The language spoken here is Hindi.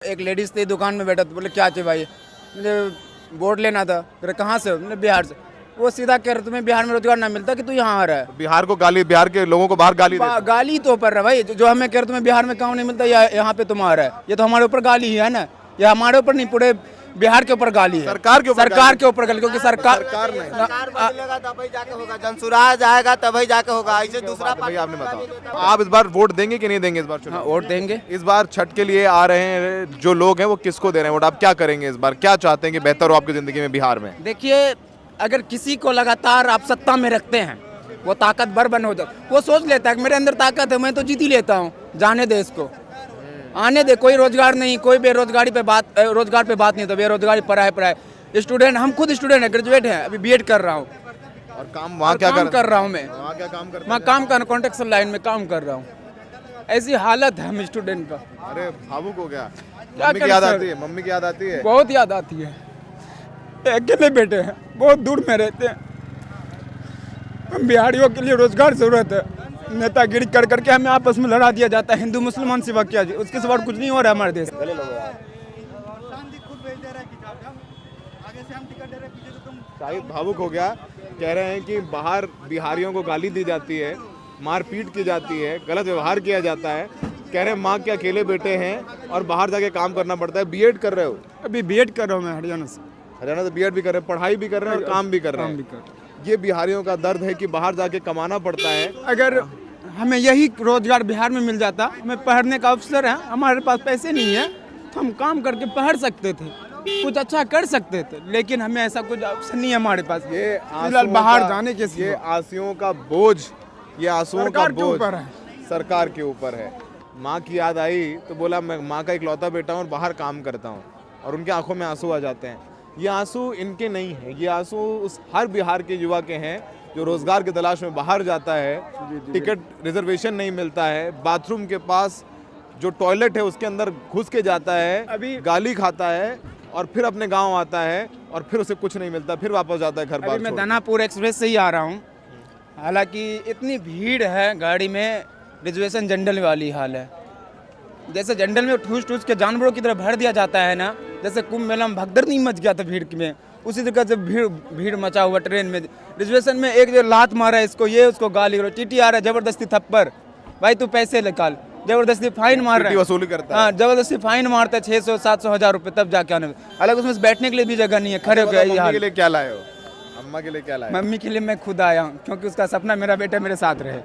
एक लेडीज़ थी दुकान में बैठा, तो बोले क्या चाहिए भाई, मुझे वोट लेना था। बोले कहाँ से? मैंने बिहार से। वो सीधा कह रहे तुम्हें बिहार में रोजगार ना मिलता कि तू यहाँ आ रहा है। बिहार को गाली, बिहार के लोगों को बाहर गाली देते हैं। गाली तो ऊपर है भाई, जो हमें कह रहे तुम्हें बिहार में काम नहीं मिलता, यहाँ पे तुम आ रहा है, ये तो हमारे ऊपर गाली ही है ना। ये हमारे ऊपर नहीं, पूरे बिहार के ऊपर गाली है, सरकार के ऊपर गाली, क्योंकि सरकार बदलेगा तभी जाके होगा, जनसुराज आएगा तभी जाके होगा, ऐसे दूसरा भाई आपने बताओ, आप इस बार वोट देंगे कि नहीं देंगे? इस बार चुनाव वोट देंगे। इस बार छठ के लिए आ रहे हैं जो लोग हैं, वो किसको दे रहे हैं वोट? आप क्या करेंगे इस बार? क्या चाहते हैं कि बेहतर हो आपकी जिंदगी में बिहार में? देखिए, अगर किसी को लगातार आप सत्ता में रखते हैं, वो ताकतवर बन हो जाए, वो सोच लेता है कि मेरे अंदर ताकत है, मैं तो जीत ही लेता हूँ, जाने दे इसको, आने दे। कोई रोजगार नहीं, कोई रोजगार पे बात नहीं, तो बेरोजगारी पढ़ाई स्टूडेंट, हम खुद स्टूडेंट है, ग्रेजुएट है, अभी बीएड कर रहा हूँ। और काम वहाँ क्या कर रहा हूँ मैं? वहाँ क्या काम करते मैं काम कर कॉन्ट्रेक्शन लाइन में काम कर रहा हूँ। ऐसी हालत है हम स्टूडेंट का। अरे भावुक हो गया। क्या मम्मी की कर याद सकते? आती है? मम्मी की याद आती है? बहुत याद आती है। अकेले बेटे हैं, बहुत दूर में रहते हैं। हम बिहारियों के लिए रोजगार जरूरत है, नेतागिरी कर करके हमें आपस में लड़ा दिया जाता है। हिंदू मुसलमान सिवा क्या जी, उसके सिवा कुछ नहीं हो रहा है हमारे देश में। शाहिद भावुक हो गया, कह रहे हैं कि बाहर बिहारियों को गाली दी जाती है, मारपीट की जाती है, गलत व्यवहार किया जाता है। कह रहे हैं माँ के अकेले बेटे हैं और बाहर जाके काम करना पड़ता है। बीएड कर रहे हो? अभी बीएड कर रहा हूँ मैं हरियाणा से। हरियाणा से बीएड भी कर रहे हैं, पढ़ाई भी कर रहे हैं और काम भी कर रहे हैं। ये बिहारियों का दर्द है कि बाहर जाके कमाना पड़ता है। अगर हमें यही रोजगार बिहार में मिल जाता, हमें पढ़ने का अवसर है, हमारे पास पैसे नहीं है, तो हम काम करके पढ़ सकते थे, कुछ अच्छा कर सकते थे, लेकिन हमें ऐसा कुछ अवसर नहीं है हमारे पास। ये फिलहाल बाहर जाने के ये आंसुओं का बोझ, ये आंसुओं का बोझ सरकार के ऊपर है। माँ की याद आई तो बोला मैं माँ का इकलौता बेटा हूँ और बाहर काम करता हूँ, और उनके आंखों में आंसू आ जाते हैं। ये आंसू इनके नहीं है, ये आंसू उस हर बिहार के युवा के हैं जो रोजगार की तलाश में बाहर जाता है, टिकट रिजर्वेशन नहीं मिलता है, बाथरूम के पास जो टॉयलेट है उसके अंदर घुस के जाता है, अभी गाली खाता है और फिर अपने गांव आता है और फिर उसे कुछ नहीं मिलता, फिर वापस जाता है घर बार। मैं दानापुर एक्सप्रेस से ही आ रहा हूँ, हालांकि इतनी भीड़ है गाड़ी में, रिजर्वेशन जनरल वाली हाल है। जैसे जनरल में ठूस के जानवरों की तरह भर दिया जाता है ना, जैसे कुंभ मेला में भगदड़ नहीं मच गया था भीड़ में, उसी तरह से भीड़ मचा हुआ ट्रेन में। रिजर्वेशन में एक जो लात मारा है इसको, ये उसको गाली, टीटी आ रहा है जबरदस्ती थप्पड़, भाई तू पैसे निकाल, जबरदस्ती फाइन मार रहा है, वसूली करता है। हाँ, जबरदस्ती फाइन मारता है 600, 700, 1000 रुपये, तब जाके आने। अलग उसमें बैठने के लिए भी जगह नहीं है, खड़े हो गए। मम्मी के लिए क्या लाए हो? अम्मा के लिए क्या लाए? मम्मी के लिए मैं खुद आया हूँ, क्योंकि उसका सपना मेरा बेटा मेरे साथ रहे।